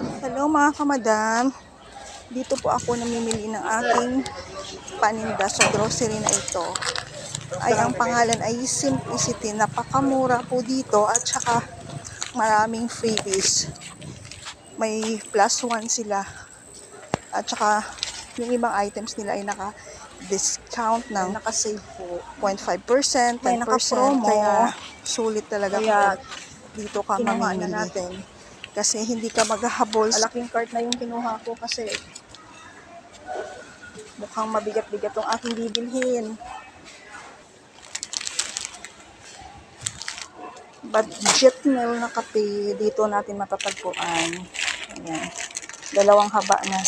Hello mga kamadam, dito po ako namimili ng aking paninda sa grocery na ito. Ay ang pangalan ay Simplicity. Napakamura po dito at saka maraming freebies. May +1 sila at saka yung ibang items nila ay naka-discount ng naka-save po 0.5%, 10%, may naka-promo. Kaya sulit talaga kaya dito ka mamimili. Natin. Kasi hindi ka maghahabol. Malaking cart na yung kinuha ko kasi mukhang mabigat-bigat yung aking bibilhin. Budget meal na kape dito natin matatagpuan. Ayan. 2 haba na.